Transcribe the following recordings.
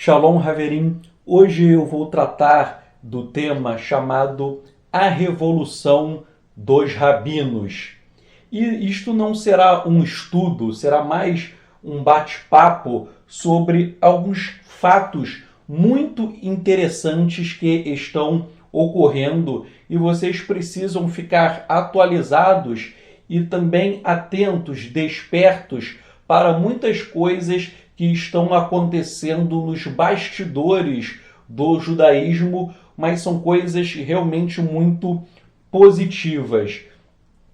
Shalom Haverim, hoje eu vou tratar do tema chamado A Revolução dos Rabinos. E isto não será um estudo, será mais um bate-papo sobre alguns fatos muito interessantes que estão ocorrendo e vocês precisam ficar atualizados e também atentos, despertos para muitas coisas que estão acontecendo nos bastidores do judaísmo, mas são coisas realmente muito positivas.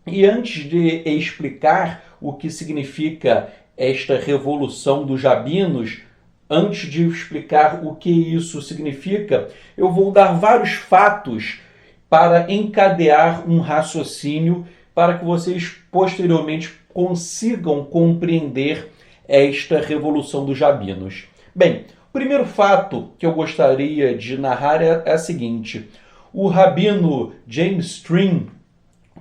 E antes de explicar o que significa esta revolução dos rabinos, antes de explicar o que isso significa, eu vou dar vários fatos para encadear um raciocínio para que vocês posteriormente consigam compreender esta revolução dos rabinos. Bem, o primeiro fato que eu gostaria de narrar é o seguinte: o rabino James Stream,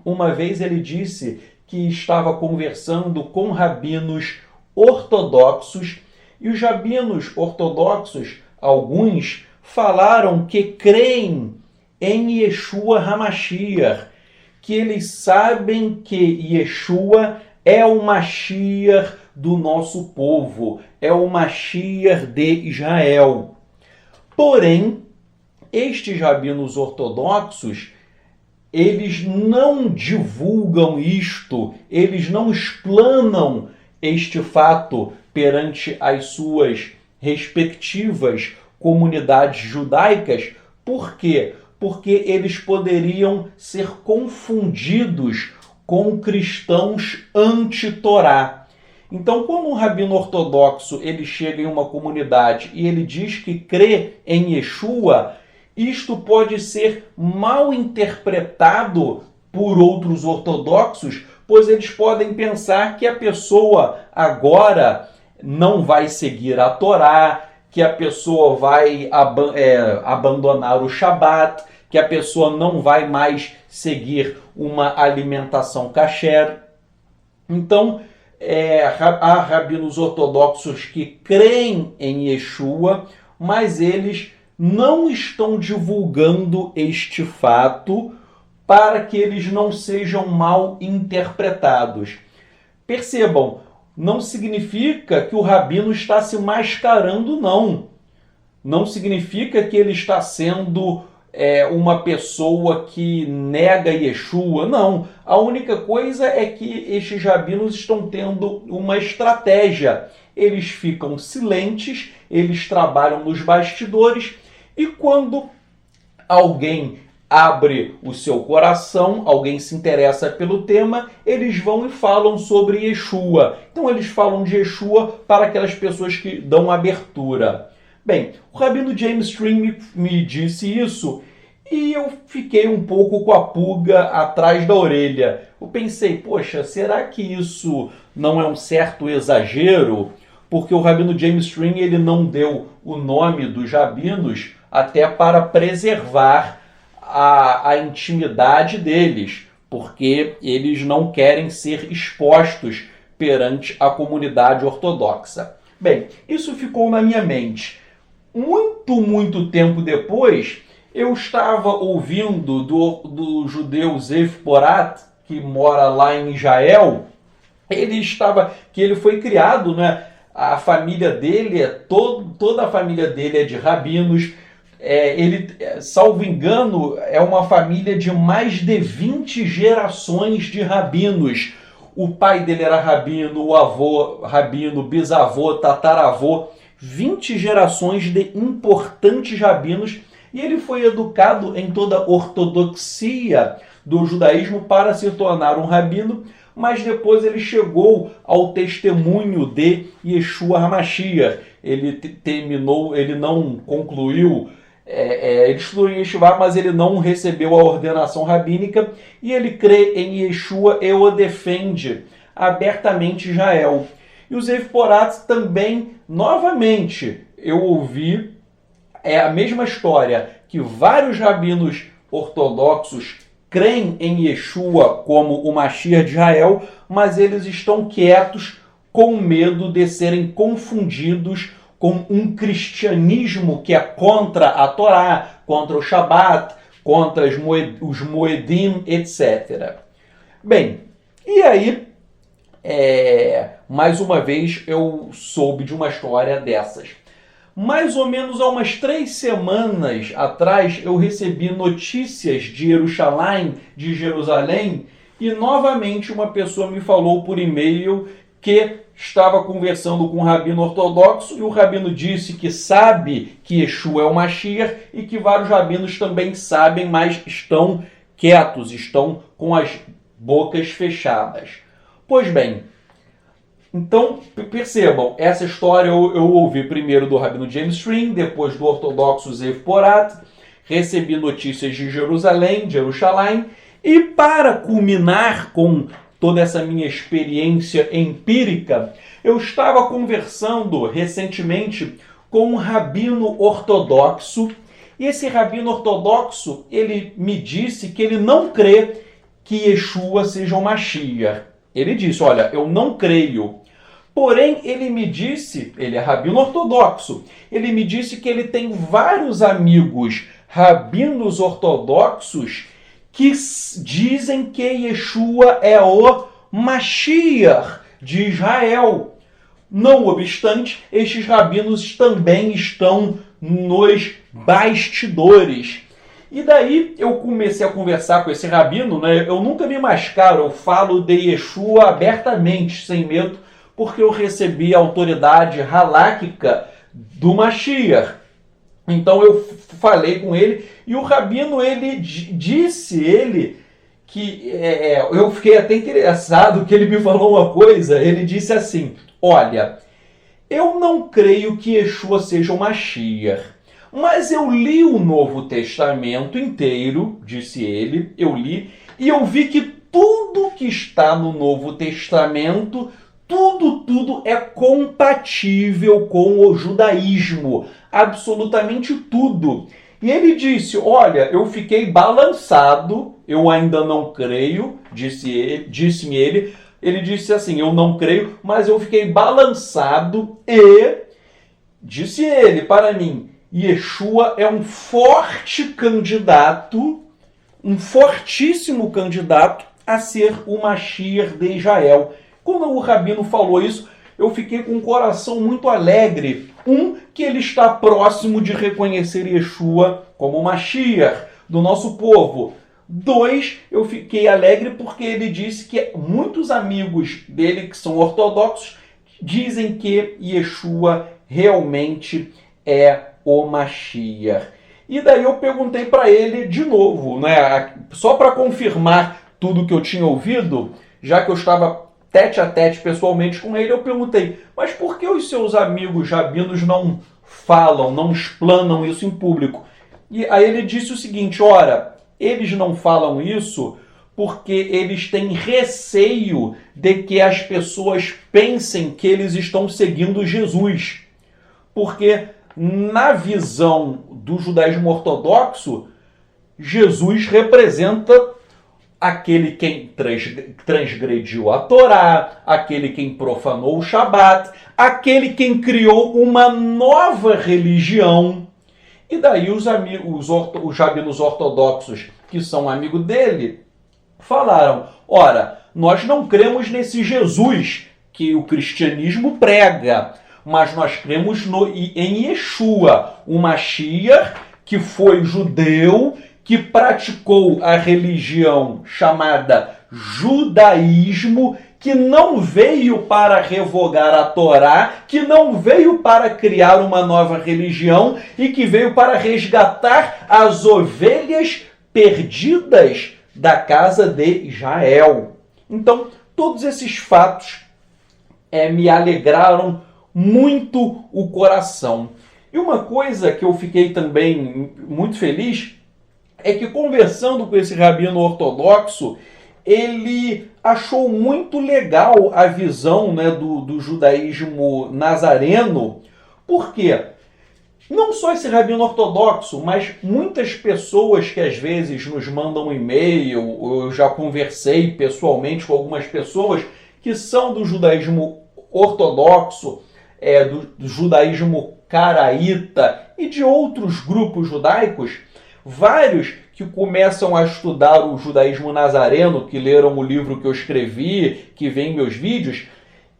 uma vez ele disse que estava conversando com rabinos ortodoxos, e os rabinos ortodoxos, alguns, falaram que creem em Yeshua HaMashiach, que eles sabem que Yeshua é o Mashiach do nosso povo, é o Mashiach de Israel. Porém, estes rabinos ortodoxos, eles não divulgam isto, eles não explanam este fato perante as suas respectivas comunidades judaicas. Por quê? Porque eles poderiam ser confundidos com cristãos anti-Torá. Então, quando um rabino ortodoxo ele chega em uma comunidade e ele diz que crê em Yeshua, isto pode ser mal interpretado por outros ortodoxos, pois eles podem pensar que a pessoa agora não vai seguir a Torá, que a pessoa vai abandonar o Shabat, que a pessoa não vai mais seguir uma alimentação kasher. Então, há rabinos ortodoxos que creem em Yeshua, mas eles não estão divulgando este fato para que eles não sejam mal interpretados. Percebam, não significa que o rabino está se mascarando, não. Não significa que ele está sendo uma pessoa que nega Yeshua, não. A única coisa é que estes rabinos estão tendo uma estratégia. Eles ficam silentes, eles trabalham nos bastidores, e quando alguém abre o seu coração, alguém se interessa pelo tema, eles vão e falam sobre Yeshua. Então eles falam de Yeshua para aquelas pessoas que dão abertura. Bem, o rabino James Stream me disse isso e eu fiquei um pouco com a pulga atrás da orelha. Eu pensei, poxa, será que isso não é um certo exagero? Porque o rabino James Stream ele não deu o nome dos rabinos até para preservar a intimidade deles, porque eles não querem ser expostos perante a comunidade ortodoxa. Bem, isso ficou na minha mente. Muito tempo depois, eu estava ouvindo do judeu Zev Porat, que mora lá em Israel. Ele foi criado, né? A família dele, toda a família dele é de rabinos. Ele, salvo engano, é uma família de mais de 20 gerações de rabinos. O pai dele era rabino, o avô rabino, bisavô, tataravô, 20 gerações de importantes rabinos, e ele foi educado em toda a ortodoxia do judaísmo para se tornar um rabino, mas depois ele chegou ao testemunho de Yeshua HaMashiach. Ele não concluiu, ele estudou em Yeshiva, mas ele não recebeu a ordenação rabínica, e ele crê em Yeshua e o defende abertamente Israel. E o Zev Porat também, novamente, eu ouvi a mesma história, que vários rabinos ortodoxos creem em Yeshua como o Mashiach de Israel, mas eles estão quietos com medo de serem confundidos com um cristianismo que é contra a Torá, contra o Shabat, contra os Moedim, etc. Bem, e aí, mais uma vez, eu soube de uma história dessas. Mais ou menos há umas 3 semanas atrás, eu recebi notícias de Jerusalém, e novamente uma pessoa me falou por e-mail que estava conversando com um rabino ortodoxo, e o rabino disse que sabe que Yeshua é o Mashiach, e que vários rabinos também sabem, mas estão quietos, estão com as bocas fechadas. Pois bem, então percebam, essa história eu ouvi primeiro do rabino James Ring, depois do ortodoxo Zev Porat, recebi notícias de Jerusalém, e para culminar com toda essa minha experiência empírica, eu estava conversando recentemente com um rabino ortodoxo, e esse rabino ortodoxo, ele me disse que ele não crê que Yeshua seja o Mashiach. Ele disse, olha, eu não creio. Porém, ele me disse, ele é rabino ortodoxo, ele me disse que ele tem vários amigos rabinos ortodoxos que dizem que Yeshua é o Mashiach de Israel. Não obstante, estes rabinos também estão nos bastidores. E daí eu comecei a conversar com esse rabino, né? Eu nunca me mascaro, eu falo de Yeshua abertamente, sem medo, porque eu recebi a autoridade halakhica do Mashiach. Então eu falei com ele, e o rabino, ele disse que eu fiquei até interessado que ele me falou uma coisa. Ele disse assim, olha, eu não creio que Yeshua seja o Mashiach, mas eu li o Novo Testamento inteiro, disse ele, eu li, e eu vi que tudo que está no Novo Testamento, tudo é compatível com o judaísmo, absolutamente tudo. E ele disse, olha, eu fiquei balançado, eu ainda não creio, disse-me ele, ele disse assim, eu não creio, mas eu fiquei balançado e, disse ele para mim, Yeshua é um forte candidato, um fortíssimo candidato a ser o Mashiach de Israel. Quando o rabino falou isso, eu fiquei com um coração muito alegre. Que ele está próximo de reconhecer Yeshua como o Mashiach do nosso povo. 2, eu fiquei alegre porque ele disse que muitos amigos dele que são ortodoxos dizem que Yeshua realmente é o Mashiach. E daí eu perguntei para ele de novo, né, só para confirmar tudo que eu tinha ouvido, já que eu estava tete a tete pessoalmente com ele, eu perguntei, mas por que os seus amigos rabinos não falam, não explanam isso em público? E aí ele disse o seguinte, ora, eles não falam isso porque eles têm receio de que as pessoas pensem que eles estão seguindo Jesus. Porque na visão do judaísmo ortodoxo, Jesus representa aquele quem transgrediu a Torá, aquele quem profanou o Shabat, aquele quem criou uma nova religião. E daí os rabinos ortodoxos, que são amigos dele, falaram, ora, nós não cremos nesse Jesus que o cristianismo prega, mas nós cremos em Yeshua, o Mashiach, que foi judeu, que praticou a religião chamada judaísmo, que não veio para revogar a Torá, que não veio para criar uma nova religião e que veio para resgatar as ovelhas perdidas da casa de Israel. Então, todos esses fatos me alegraram muito o coração. E uma coisa que eu fiquei também muito feliz é que, conversando com esse rabino ortodoxo, ele achou muito legal a visão, né, do judaísmo nazareno. Por quê? Não só esse rabino ortodoxo, mas muitas pessoas que às vezes nos mandam um e-mail, eu já conversei pessoalmente com algumas pessoas que são do judaísmo ortodoxo, do judaísmo caraíta e de outros grupos judaicos, vários que começam a estudar o judaísmo nazareno, que leram o livro que eu escrevi, que veem meus vídeos,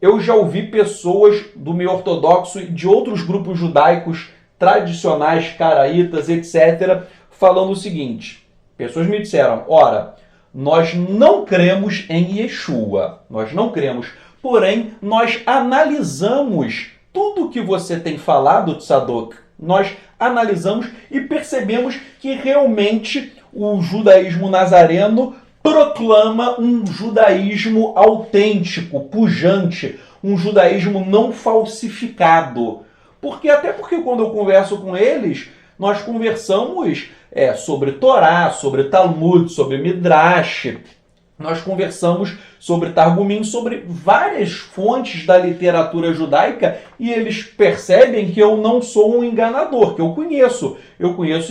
eu já ouvi pessoas do meio ortodoxo e de outros grupos judaicos tradicionais, caraítas, etc., falando o seguinte. Pessoas me disseram, ora, nós não cremos em Yeshua, nós não cremos, porém, nós analisamos tudo o que você tem falado, Tzadok, nós analisamos e percebemos que realmente o judaísmo nazareno proclama um judaísmo autêntico, pujante, um judaísmo não falsificado. Até porque quando eu converso com eles, nós conversamos sobre Torá, sobre Talmud, sobre Midrash, nós conversamos sobre Targumim, sobre várias fontes da literatura judaica, e eles percebem que eu não sou um enganador, que eu conheço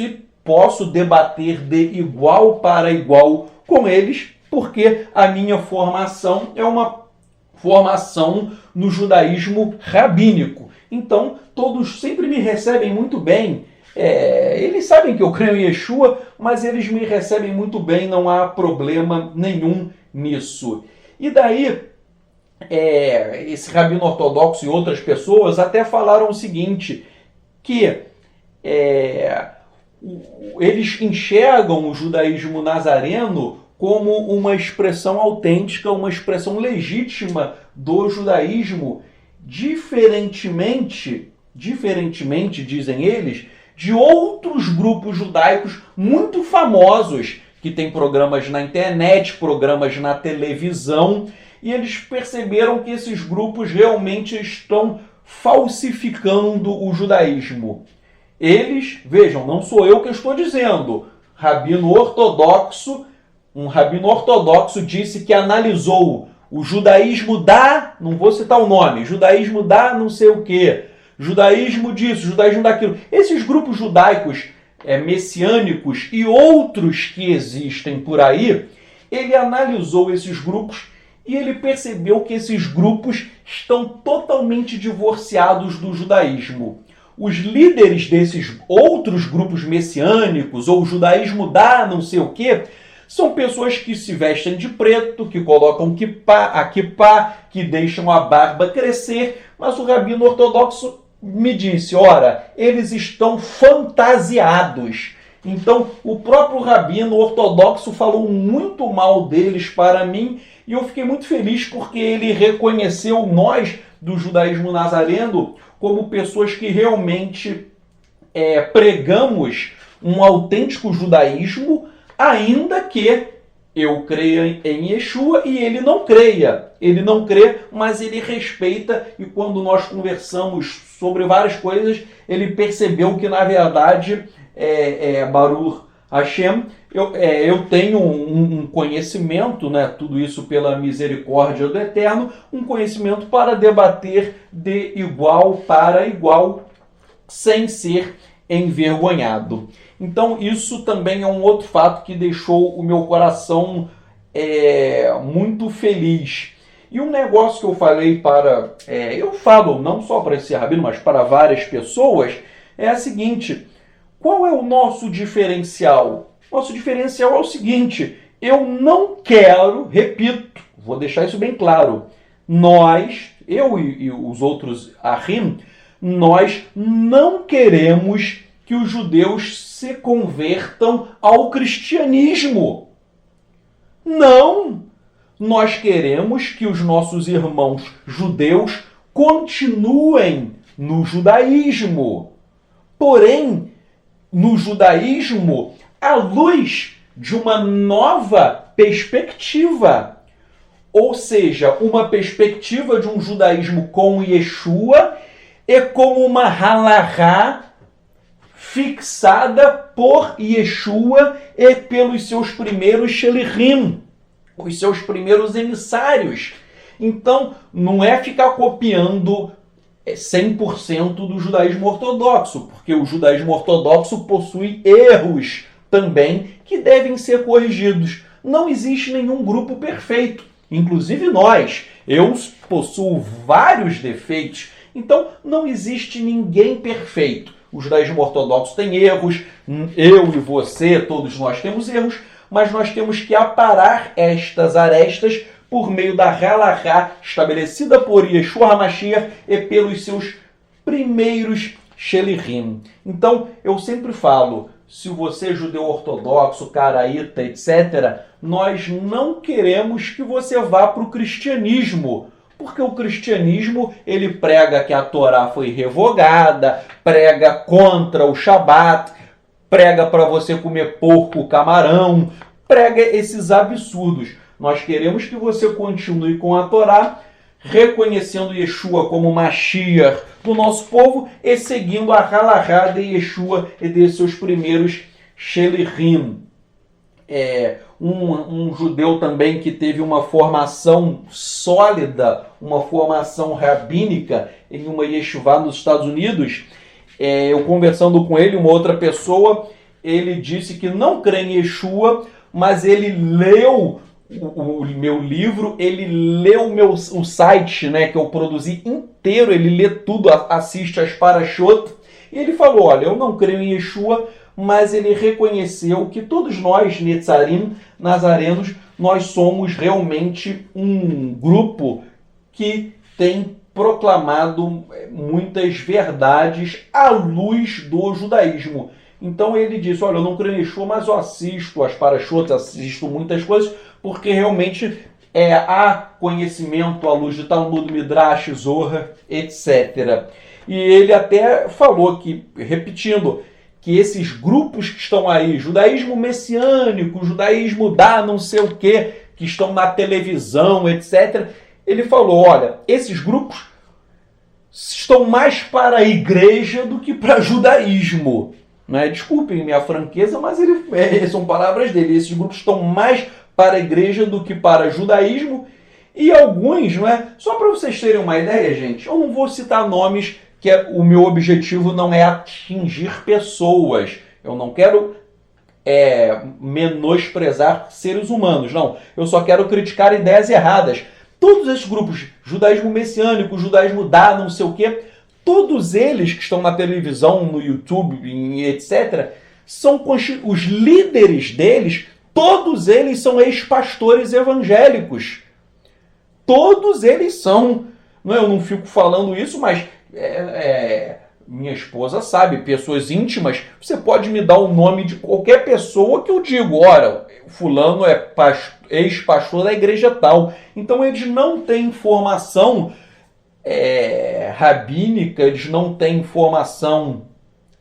e posso debater de igual para igual com eles, porque a minha formação é uma formação no judaísmo rabínico. Então, todos sempre me recebem muito bem. Eles sabem que eu creio em Yeshua, mas eles me recebem muito bem, não há problema nenhum nisso. E daí, esse rabino ortodoxo e outras pessoas até falaram o seguinte, que eles enxergam o judaísmo nazareno como uma expressão autêntica, uma expressão legítima do judaísmo, diferentemente, dizem eles, de outros grupos judaicos muito famosos, que têm programas na internet, programas na televisão, e eles perceberam que esses grupos realmente estão falsificando o judaísmo. Eles, vejam, não sou eu que estou dizendo, um rabino ortodoxo disse que analisou o judaísmo não vou citar o nome, judaísmo não sei o quê, judaísmo disso, judaísmo daquilo. Esses grupos judaicos messiânicos e outros que existem por aí, ele analisou esses grupos e ele percebeu que esses grupos estão totalmente divorciados do judaísmo. Os líderes desses outros grupos messiânicos, ou o judaísmo não sei o quê, são pessoas que se vestem de preto, que colocam a kippá, que deixam a barba crescer, mas o rabino ortodoxo me disse, ora, eles estão fantasiados. Então, o próprio rabino ortodoxo falou muito mal deles para mim, e eu fiquei muito feliz porque ele reconheceu nós, do judaísmo nazareno, como pessoas que realmente pregamos um autêntico judaísmo, ainda que eu creia em Yeshua e ele não creia. Ele não crê, mas ele respeita, e quando nós conversamos sobre várias coisas, ele percebeu que, na verdade, Baruch Hashem, eu tenho um conhecimento, né, tudo isso pela misericórdia do Eterno, um conhecimento para debater de igual para igual, sem ser envergonhado. Então, isso também é um outro fato que deixou o meu coração muito feliz. E um negócio que eu falei eu falo não só para esse rabino, mas para várias pessoas, é a seguinte: qual é o nosso diferencial? Nosso diferencial é o seguinte: eu não quero, repito, vou deixar isso bem claro, eu e os outros Ahim, nós não queremos que os judeus se convertam ao cristianismo. Não! Nós queremos que os nossos irmãos judeus continuem no judaísmo. Porém, no judaísmo, à luz de uma nova perspectiva. Ou seja, uma perspectiva de um judaísmo com Yeshua e com uma halahá fixada por Yeshua e pelos seus primeiros shelichim, os seus primeiros emissários. Então, não é ficar copiando 100% do judaísmo ortodoxo, porque o judaísmo ortodoxo possui erros também que devem ser corrigidos. Não existe nenhum grupo perfeito, inclusive nós. Eu possuo vários defeitos, Então, não existe ninguém perfeito. O judaísmo ortodoxo tem erros, eu e você, todos nós temos erros, mas nós temos que aparar estas arestas por meio da halachá estabelecida por Yeshua HaMashiach e pelos seus primeiros shelichim. Então, eu sempre falo, se você é judeu ortodoxo, caraíta, etc., nós não queremos que você vá para o cristianismo, porque o cristianismo ele prega que a Torá foi revogada, prega contra o Shabat, prega para você comer porco, camarão, prega esses absurdos. Nós queremos que você continue com a Torá, reconhecendo Yeshua como Mashiach do nosso povo e seguindo a halachá de Yeshua e de seus primeiros shelichim. Um judeu também que teve uma formação sólida, uma formação rabínica em uma yeshivá nos Estados Unidos, eu conversando com ele, uma outra pessoa, ele disse que não crê em Yeshua, mas ele leu o meu livro, ele leu o site, né, que eu produzi inteiro, ele lê tudo, assiste as parashot, e ele falou, olha, eu não creio em Yeshua, mas ele reconheceu que todos nós, Netzarim, nazarenos, nós somos realmente um grupo que tem proclamado muitas verdades à luz do judaísmo. Então ele disse, olha, eu não creio em Yeshua, mas eu assisto as parashot, assisto muitas coisas, porque realmente há conhecimento à luz de Talmud, Midrash, Zohar, etc. E ele até falou que, repetindo, que esses grupos que estão aí, judaísmo messiânico, judaísmo da não sei o quê, que estão na televisão, etc., ele falou, olha, esses grupos estão mais para a igreja do que para judaísmo. Né? Desculpem minha franqueza, mas são palavras dele. Esses grupos estão mais para a igreja do que para judaísmo. E alguns, não é? Só para vocês terem uma ideia, gente, eu não vou citar nomes, que o meu objetivo não é atingir pessoas. Eu não quero menosprezar seres humanos, não. Eu só quero criticar ideias erradas. Todos esses grupos, judaísmo messiânico, judaísmo da não sei o quê, todos eles que estão na televisão, no YouTube, etc., são os líderes deles, todos eles são ex-pastores evangélicos. Todos eles são. Não, eu não fico falando isso, mas minha esposa sabe, pessoas íntimas, você pode me dar o nome de qualquer pessoa que eu digo, ora, fulano é ex-pastor da igreja tal. Então eles não têm informação rabínica, eles não têm informação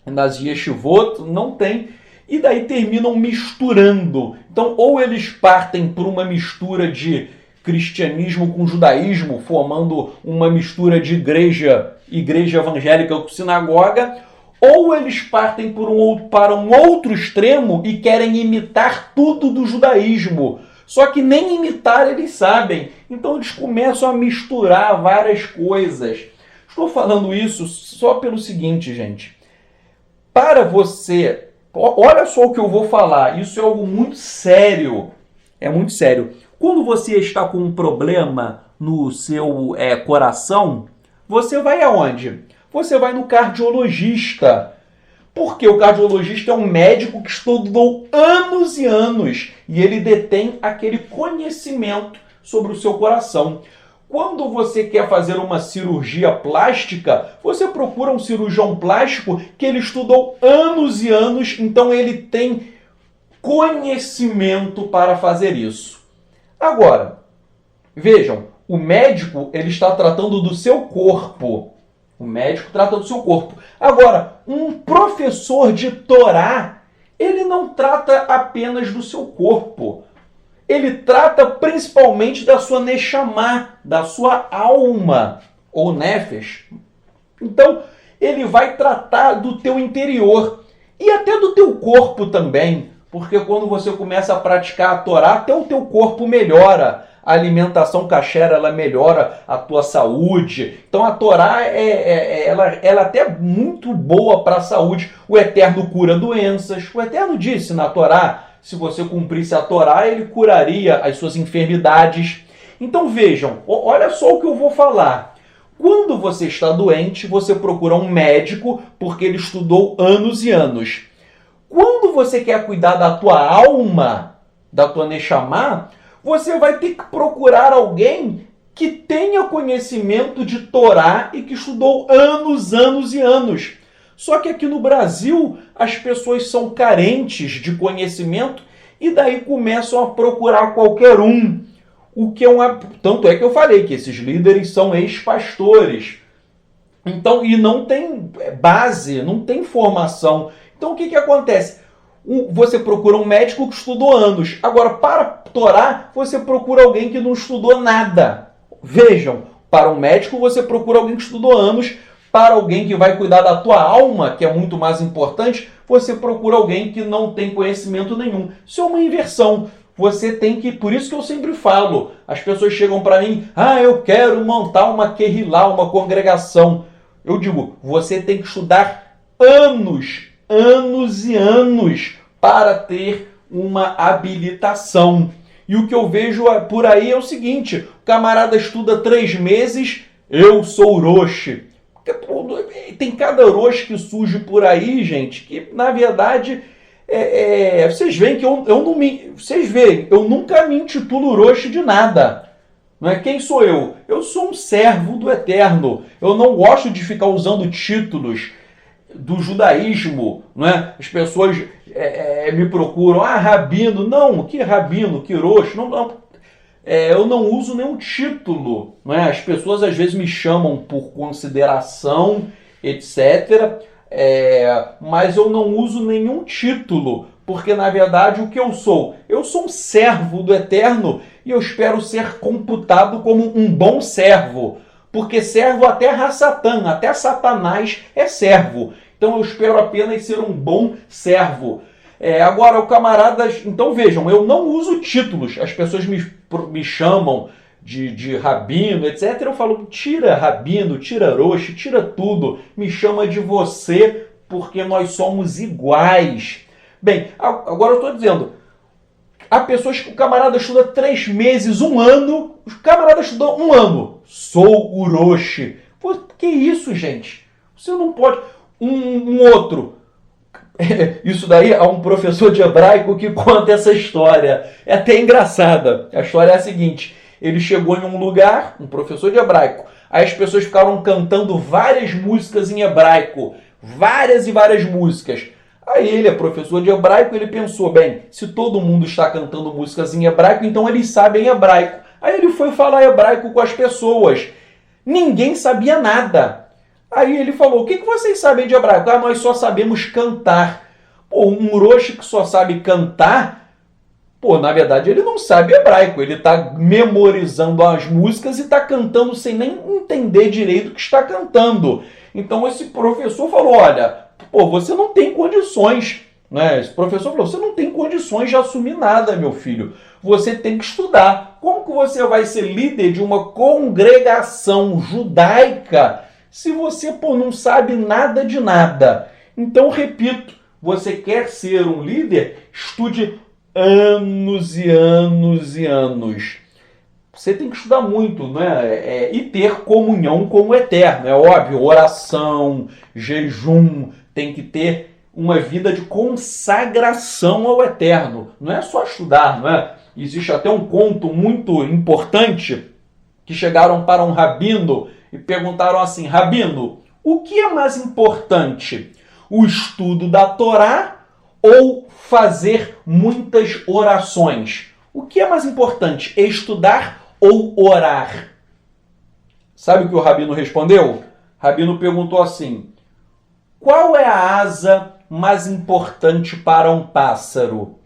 nas yeshivot, não tem, e daí terminam misturando. Então ou eles partem por uma mistura de cristianismo com judaísmo, formando uma mistura de igreja evangélica com sinagoga, ou eles partem para um outro extremo e querem imitar tudo do judaísmo. Só que nem imitar eles sabem. Então eles começam a misturar várias coisas. Estou falando isso só pelo seguinte, gente. Para você, olha só o que eu vou falar, isso é algo muito sério. É muito sério. Quando você está com um problema no seu coração, você vai aonde? Você vai no cardiologista. Porque o cardiologista é um médico que estudou anos e anos e ele detém aquele conhecimento sobre o seu coração. Quando você quer fazer uma cirurgia plástica, você procura um cirurgião plástico que ele estudou anos e anos, então ele tem conhecimento para fazer isso. Agora, vejam, o médico ele está tratando do seu corpo. O médico trata do seu corpo. Agora, um professor de Torá, ele não trata apenas do seu corpo. Ele trata principalmente da sua neshama, da sua alma, ou nefesh. Então, ele vai tratar do teu interior e até do teu corpo também. Porque quando você começa a praticar a Torá, até o teu corpo melhora. A alimentação kasher, ela melhora a tua saúde. Então a Torá ela até é muito boa para a saúde. O Eterno cura doenças. O Eterno disse na Torá, se você cumprisse a Torá, ele curaria as suas enfermidades. Então vejam, olha só o que eu vou falar. Quando você está doente, você procura um médico porque ele estudou anos e anos. Quando você quer cuidar da tua alma, da tua Neshama, você vai ter que procurar alguém que tenha conhecimento de Torá e que estudou anos, anos e anos. Só que aqui no Brasil, as pessoas são carentes de conhecimento e daí começam a procurar qualquer um. O que Tanto é que eu falei que esses líderes são ex-pastores. Então, e não tem base, não tem formação. Então, o que acontece? Você procura um médico que estudou anos. Agora, para Torá, você procura alguém que não estudou nada. Vejam, para um médico, você procura alguém que estudou anos. Para alguém que vai cuidar da tua alma, que é muito mais importante, você procura alguém que não tem conhecimento nenhum. Isso é uma inversão. Você tem que... Por isso que eu sempre falo, as pessoas chegam para mim, eu quero montar uma querrilá, uma congregação. Eu digo, você tem que estudar anos, anos e anos para ter uma habilitação. E o que eu vejo por aí é o seguinte, o camarada estuda 3 meses, eu sou Roshi. Tem cada Roshi que surge por aí, gente, que na verdade... vocês veem que eu nunca me intitulo Roshi de nada. Não é? Quem sou eu? Eu sou um servo do Eterno. Eu não gosto de ficar usando títulos do judaísmo. Não é? As pessoas me procuram, rabino. Não, que rabino, que Roshi. Não. Eu não uso nenhum título. Não é? As pessoas às vezes me chamam por consideração, etc., mas eu não uso nenhum título, porque na verdade o que eu sou? Eu sou um servo do Eterno e eu espero ser computado como um bom servo, porque servo até Hassatan, até Satanás é servo. Então eu espero apenas ser um bom servo. Agora o camarada... Então vejam, eu não uso títulos, as pessoas me chamam de rabino, etc. Eu falo, tira rabino, tira Roshi, tira tudo. Me chama de você, porque nós somos iguais. Bem, agora eu estou dizendo, há pessoas que o camarada estuda 3 meses, 1 ano, o camarada estudou 1 ano. Sou o Roshi. Pô, que isso, gente? Você não pode... Um outro... Isso daí há um professor de hebraico que conta essa história. É até engraçada. A história é a seguinte... Ele chegou em um lugar, um professor de hebraico, aí as pessoas ficaram cantando várias músicas em hebraico, várias e várias músicas. Aí ele é professor de hebraico, ele pensou, bem, se todo mundo está cantando músicas em hebraico, então eles sabem hebraico. Aí ele foi falar hebraico com as pessoas. Ninguém sabia nada. Aí ele falou, o que vocês sabem de hebraico? Nós só sabemos cantar. Pô, um Roshi que só sabe cantar... na verdade ele não sabe hebraico, ele está memorizando as músicas e está cantando sem nem entender direito o que está cantando. Então esse professor falou, olha, você não tem condições, né? Esse professor falou, você não tem condições de assumir nada, meu filho. Você tem que estudar. Como que você vai ser líder de uma congregação judaica se você, não sabe nada de nada? Então, repito, você quer ser um líder? Estude anos e anos e anos. Você tem que estudar muito, né? E ter comunhão com o Eterno. É óbvio, oração, jejum, tem que ter uma vida de consagração ao Eterno. Não é só estudar, não é? Existe até um conto muito importante que chegaram para um rabino e perguntaram assim, rabino, o que é mais importante? O estudo da Torá ou fazer muitas orações? O que é mais importante, estudar ou orar? Sabe o que o rabino respondeu? O rabino perguntou assim, qual é a asa mais importante para um pássaro?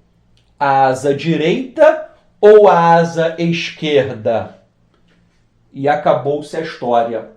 A asa direita ou a asa esquerda? E acabou-se a história.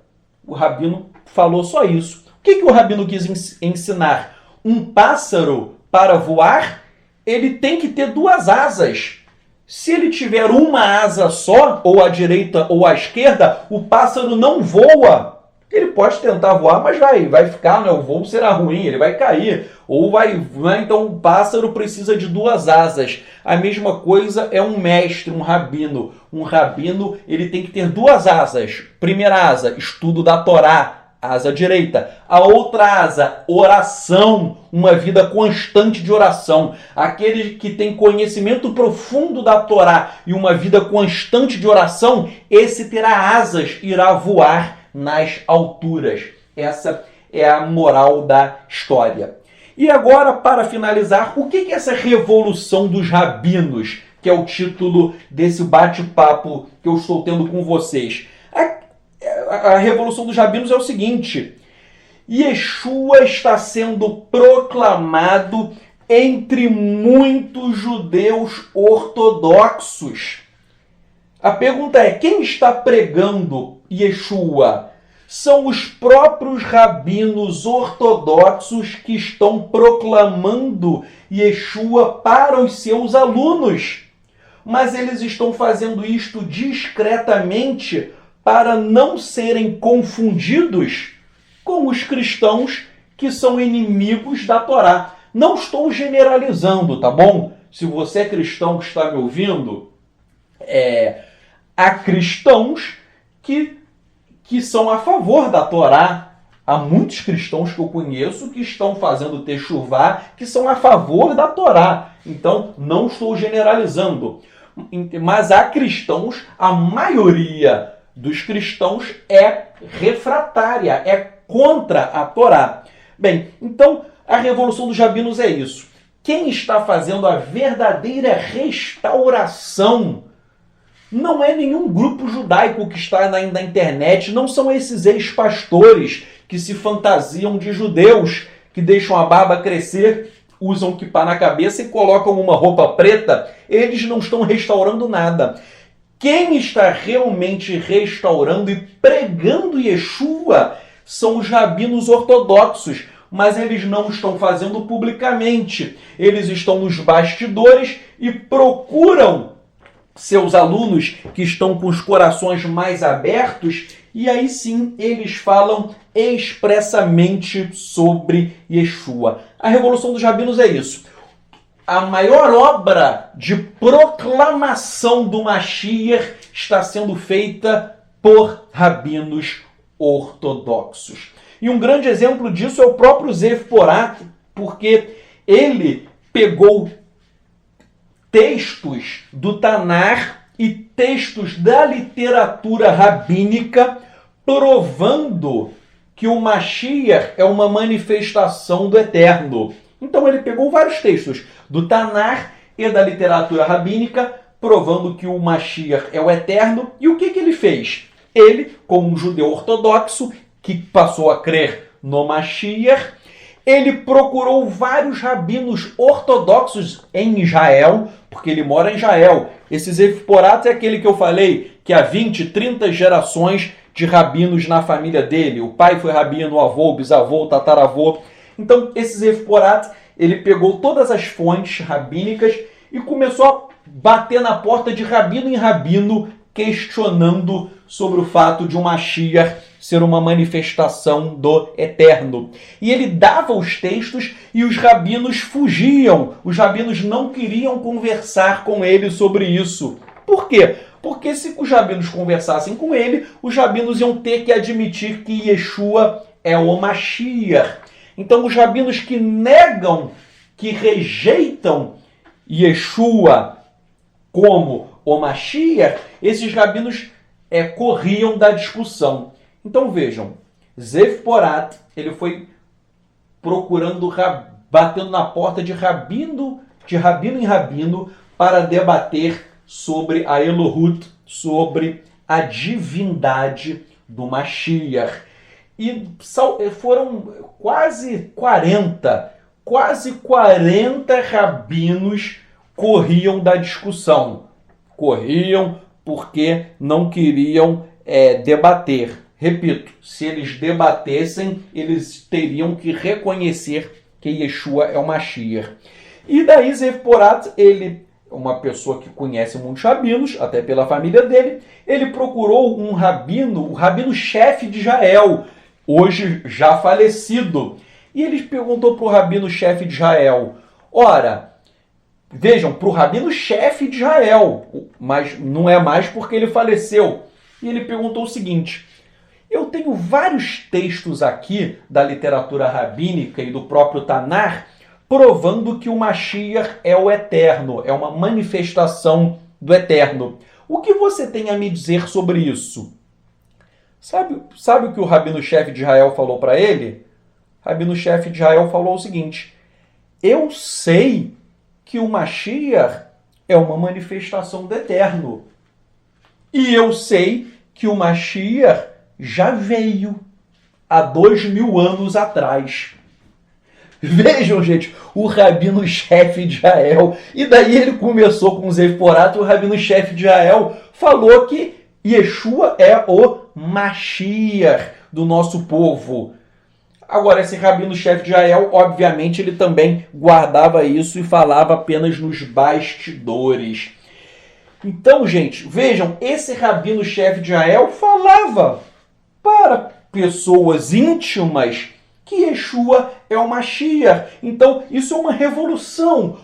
O rabino falou só isso. O que o rabino quis ensinar? Um pássaro, para voar, ele tem que ter 2 asas. Se ele tiver uma asa só, ou à direita ou à esquerda, o pássaro não voa. Ele pode tentar voar, mas vai ficar, né? O voo será ruim, ele vai cair. Ou vai, né? Então o pássaro precisa de duas asas. A mesma coisa é um mestre, um rabino. Um rabino, ele tem que ter duas asas. Primeira asa, estudo da Torá, asa direita. A outra asa, oração, uma vida constante de oração. Aquele que tem conhecimento profundo da Torá e uma vida constante de oração, esse terá asas, irá voar nas alturas. Essa é a moral da história. E agora, para finalizar, o que é essa revolução dos rabinos, que é o título desse bate-papo que eu estou tendo com vocês? A revolução dos rabinos é o seguinte: Yeshua está sendo proclamado entre muitos judeus ortodoxos. A pergunta é, quem está pregando Yeshua? São os próprios rabinos ortodoxos que estão proclamando Yeshua para os seus alunos. Mas eles estão fazendo isto discretamente para não serem confundidos com os cristãos que são inimigos da Torá. Não estou generalizando, tá bom? Se você é cristão que está me ouvindo, há cristãos que são a favor da Torá. Há muitos cristãos que eu conheço que estão fazendo techuvá, que são a favor da Torá. Então, não estou generalizando. Mas há cristãos, a maioria dos cristãos é refratária, é contra a Torá. Bem, então, a revolução dos rabinos é isso. Quem está fazendo a verdadeira restauração não é nenhum grupo judaico que está na internet, não são esses ex-pastores que se fantasiam de judeus, que deixam a barba crescer, usam kippá na cabeça e colocam uma roupa preta. Eles não estão restaurando nada. Quem está realmente restaurando e pregando Yeshua são os rabinos ortodoxos, mas eles não estão fazendo publicamente. Eles estão nos bastidores e procuram seus alunos que estão com os corações mais abertos, e aí sim eles falam expressamente sobre Yeshua. A revolução dos rabinos é isso. A maior obra de proclamação do Mashiach está sendo feita por rabinos ortodoxos. E um grande exemplo disso é o próprio Zev Porat, porque ele pegou textos do Tanar e textos da literatura rabínica provando que o Mashiach é uma manifestação do Eterno. Então ele pegou vários textos do Tanar e da literatura rabínica provando que o Mashiach é o Eterno. E o que ele fez? Ele, como um judeu ortodoxo que passou a crer no Mashiach, ele procurou vários rabinos ortodoxos em Israel, porque ele mora em Israel. Esse Zev Porat é aquele que eu falei, que há 20, 30 gerações de rabinos na família dele. O pai foi rabino, o avô, o bisavô, o tataravô. Então, esse Zev Porat, ele pegou todas as fontes rabínicas e começou a bater na porta de rabino em rabino, questionando sobre o fato de um Mashiach ser uma manifestação do Eterno. E ele dava os textos e os rabinos fugiam. Os rabinos não queriam conversar com ele sobre isso. Por quê? Porque se os rabinos conversassem com ele, os rabinos iam ter que admitir que Yeshua é o Mashiach. Então os rabinos que negam, que rejeitam Yeshua como o Mashiach, esses rabinos corriam da discussão. Então vejam, Zev Porat, ele foi procurando, batendo na porta de rabino em rabino, para debater sobre a Elohut, sobre a divindade do Mashiach. E foram quase 40 rabinos corriam da discussão. Corriam porque não queriam debater. Repito, se eles debatessem, eles teriam que reconhecer que Yeshua é o Mashiach. E daí Zev Porat, ele, uma pessoa que conhece muitos rabinos, até pela família dele, ele procurou um rabino, o rabino-chefe de Israel, hoje já falecido. E ele perguntou para o rabino-chefe de Israel, ora, vejam, para o rabino-chefe de Israel, mas não é mais porque ele faleceu. E ele perguntou o seguinte, eu tenho vários textos aqui da literatura rabínica e do próprio Tanar provando que o Mashiach é o Eterno, é uma manifestação do Eterno. O que você tem a me dizer sobre isso? Sabe o que o rabino-chefe de Israel falou para ele? O rabino-chefe de Israel falou o seguinte, eu sei que o Mashiach é uma manifestação do Eterno. E eu sei que o Mashiach já veio há 2000 anos atrás. Vejam, gente, o rabino-chefe de Israel. E daí ele começou com o Zev-Porat, o rabino-chefe de Israel falou que Yeshua é o Mashiach do nosso povo. Agora, esse rabino-chefe de Israel, obviamente, ele também guardava isso e falava apenas nos bastidores. Então, gente, vejam, esse rabino-chefe de Israel falava para pessoas íntimas que Yeshua é o Mashiach. Então, isso é uma revolução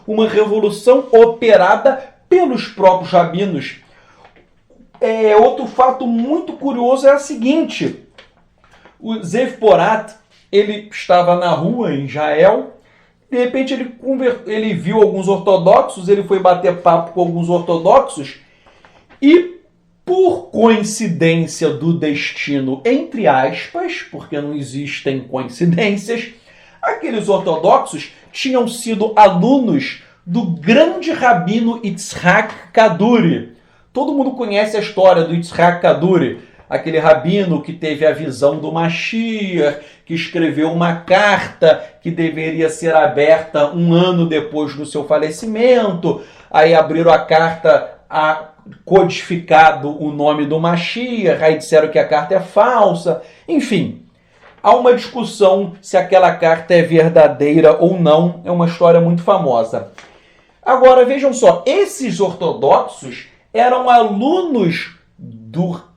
operada pelos próprios rabinos. Outro fato muito curioso é o seguinte, o Zev-Porat, ele estava na rua em Israel, de repente ele viu alguns ortodoxos, ele foi bater papo com alguns ortodoxos e, por coincidência do destino, entre aspas, porque não existem coincidências, aqueles ortodoxos tinham sido alunos do grande rabino Yitzhak Kaduri. Todo mundo conhece a história do Yitzhak Kaduri, aquele rabino que teve a visão do Mashiach, que escreveu uma carta que deveria ser aberta um ano depois do seu falecimento. Aí abriram a carta, codificado o nome do Mashiach, aí disseram que a carta é falsa. Enfim, há uma discussão se aquela carta é verdadeira ou não. É uma história muito famosa. Agora, vejam só, esses ortodoxos eram alunos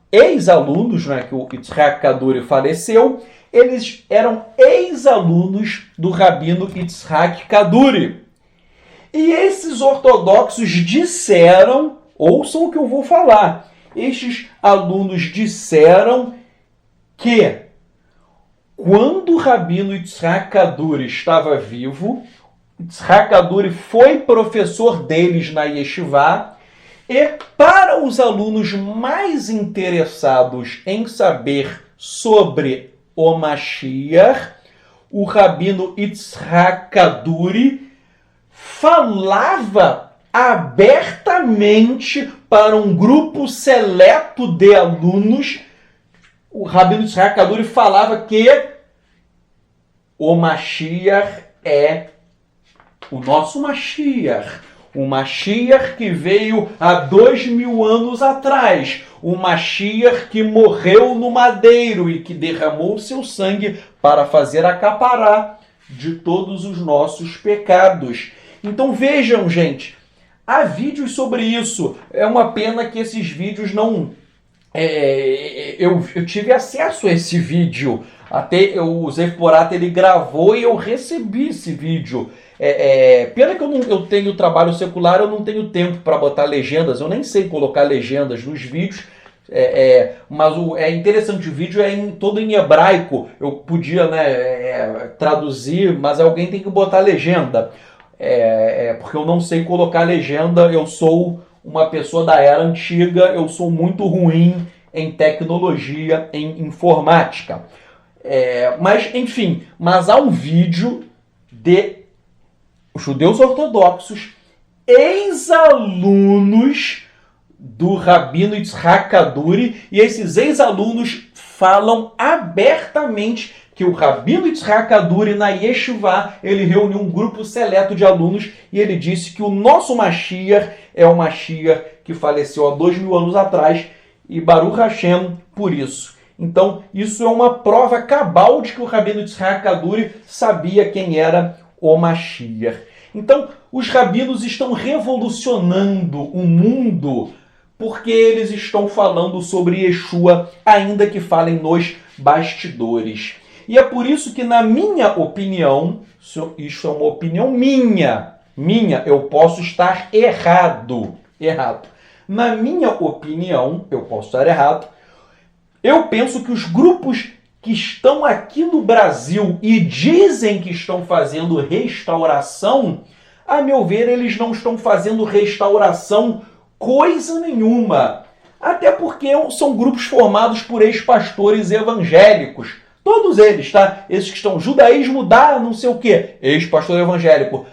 ex-alunos, né, que o Yitzhak Kaduri faleceu, eles eram ex-alunos do rabino Yitzhak Kaduri. E esses ortodoxos disseram, ouçam o que eu vou falar, estes alunos disseram que quando o rabino Yitzhak Kaduri estava vivo, Yitzhak Kaduri foi professor deles na Yeshivá, e para os alunos mais interessados em saber sobre o Mashiach, o rabino Yitzhak Kaduri falava abertamente para um grupo seleto de alunos. O rabino Yitzhak Kaduri falava que o Mashiach é o nosso Mashiach. O Mashiach que veio há 2000 anos atrás. O Mashiach que morreu no madeiro e que derramou seu sangue para fazer a capará de todos os nossos pecados. Então vejam, gente, há vídeos sobre isso. É uma pena que esses vídeos não... Eu tive acesso a esse vídeo. Até o Zev-Porat ele gravou e eu recebi esse vídeo. Pena que eu tenho trabalho secular, eu não tenho tempo para botar legendas, eu nem sei colocar legendas nos vídeos, mas é interessante, o vídeo é todo em hebraico, eu podia traduzir, mas alguém tem que botar legenda, porque eu não sei colocar legenda, eu sou uma pessoa da era antiga, eu sou muito ruim em tecnologia, em informática. Mas, enfim, mas há um vídeo de judeus ortodoxos, ex-alunos do rabino Yitzhak Kaduri, e esses ex-alunos falam abertamente que o rabino Yitzhak Kaduri, na Yeshivá, ele reuniu um grupo seleto de alunos e ele disse que o nosso Mashiach é o Mashiach que faleceu há 2000 anos atrás, e Baruch Hashem por isso. Então, isso é uma prova cabal de que o rabino Yitzhak Kaduri sabia quem era o Mashiach. Então, os rabinos estão revolucionando o mundo porque eles estão falando sobre Yeshua, ainda que falem nos bastidores. E é por isso que, na minha opinião, isso é uma opinião minha, eu posso estar errado. Na minha opinião, eu posso estar errado, eu penso que os grupos que estão aqui no Brasil e dizem que estão fazendo restauração, a meu ver, eles não estão fazendo restauração coisa nenhuma. Até porque são grupos formados por ex-pastores evangélicos. Todos eles, tá? Esses que estão judaísmo dá não sei o quê, ex-pastor evangélico.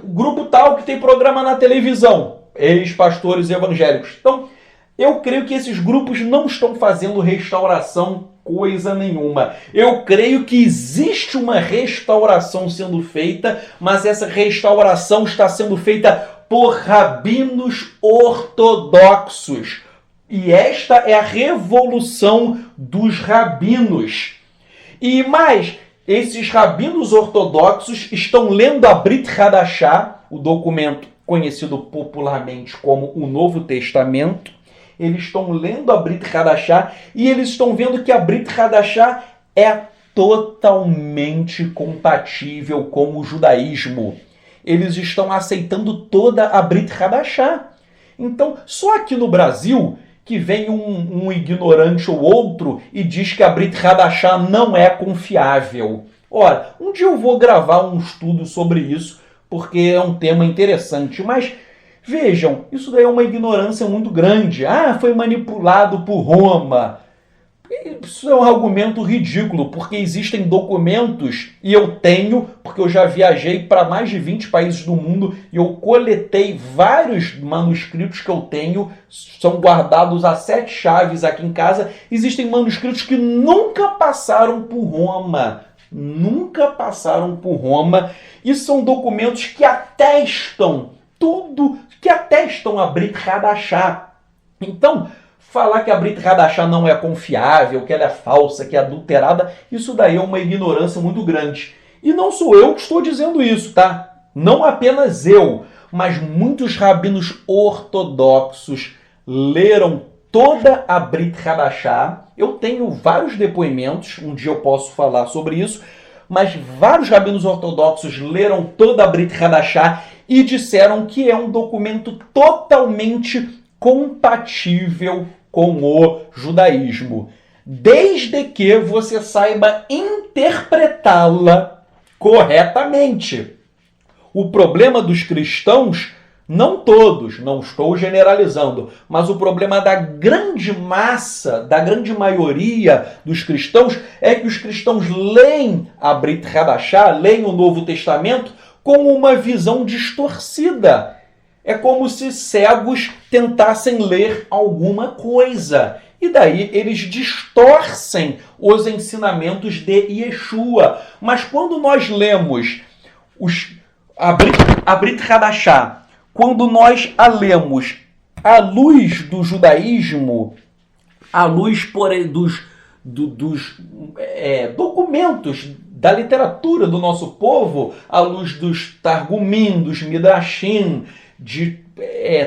O grupo tal que tem programa na televisão, ex-pastores evangélicos. Então, eu creio que esses grupos não estão fazendo restauração coisa nenhuma. Eu creio que existe uma restauração sendo feita, mas essa restauração está sendo feita por rabinos ortodoxos. E esta é a revolução dos rabinos. E mais, esses rabinos ortodoxos estão lendo a Brit Hadashah, o documento conhecido popularmente como o Novo Testamento. Eles estão lendo a Brit Hadashah e eles estão vendo que a Brit Hadashah é totalmente compatível com o judaísmo. Eles estão aceitando toda a Brit Hadashah. Então, só aqui no Brasil que vem um ignorante ou outro e diz que a Brit Hadashah não é confiável. Ora, um dia eu vou gravar um estudo sobre isso, porque é um tema interessante, mas vejam, isso daí é uma ignorância muito grande. Ah, foi manipulado por Roma. Isso é um argumento ridículo, porque existem documentos, e eu tenho, porque eu já viajei para mais de 20 países do mundo, e eu coletei vários manuscritos que eu tenho, são guardados a 7 chaves aqui em casa. Existem manuscritos que nunca passaram por Roma. Nunca passaram por Roma, e são documentos que atestam tudo, que atestam a Brit Hadashah. Então, falar que a Brit Hadashah não é confiável, que ela é falsa, que é adulterada, isso daí é uma ignorância muito grande. E não sou eu que estou dizendo isso, tá? Não apenas eu, mas muitos rabinos ortodoxos leram toda a Brit Hadashah. Eu tenho vários depoimentos, um dia eu posso falar sobre isso, mas vários rabinos ortodoxos leram toda a Brit Hadashah e disseram que é um documento totalmente compatível com o judaísmo, desde que você saiba interpretá-la corretamente. O problema dos cristãos, não todos, não estou generalizando, mas o problema da grande massa, da grande maioria dos cristãos, é que os cristãos leem a Brit Hadashah, leem o Novo Testamento com uma visão distorcida. É como se cegos tentassem ler alguma coisa. E daí eles distorcem os ensinamentos de Yeshua. Mas quando nós lemos a Brit Hadashah, quando nós a lemos à luz do judaísmo, à luz dos documentos da literatura do nosso povo, à luz dos Targumim, dos Midrashim, de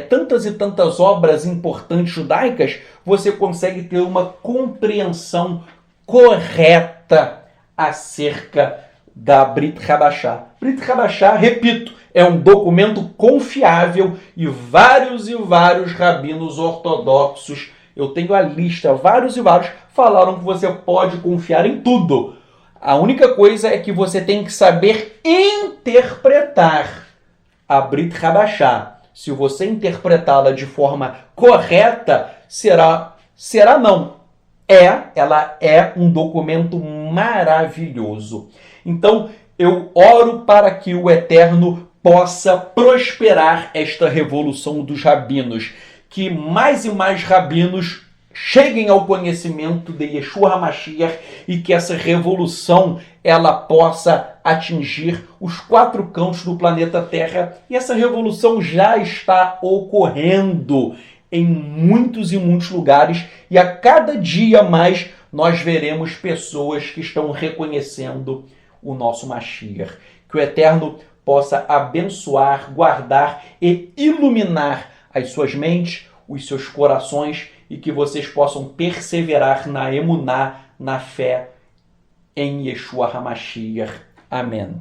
tantas e tantas obras importantes judaicas, você consegue ter uma compreensão correta acerca da Brit Hadashah. Brit Hadashah, repito, é um documento confiável e vários rabinos ortodoxos, eu tenho a lista, vários falaram que você pode confiar em tudo. A única coisa é que você tem que saber interpretar a Brit Hadashah. Se você interpretá-la de forma correta, ela é um documento maravilhoso. Então, eu oro para que o Eterno possa prosperar esta revolução dos rabinos, que mais e mais rabinos cheguem ao conhecimento de Yeshua HaMashiach e que essa revolução ela possa atingir os 4 cantos do planeta Terra. E essa revolução já está ocorrendo em muitos e muitos lugares, e a cada dia mais nós veremos pessoas que estão reconhecendo o nosso Mashiach. Que o Eterno possa abençoar, guardar e iluminar as suas mentes, os seus corações, e que vocês possam perseverar na emuná, na fé em Yeshua HaMashiach. Amém.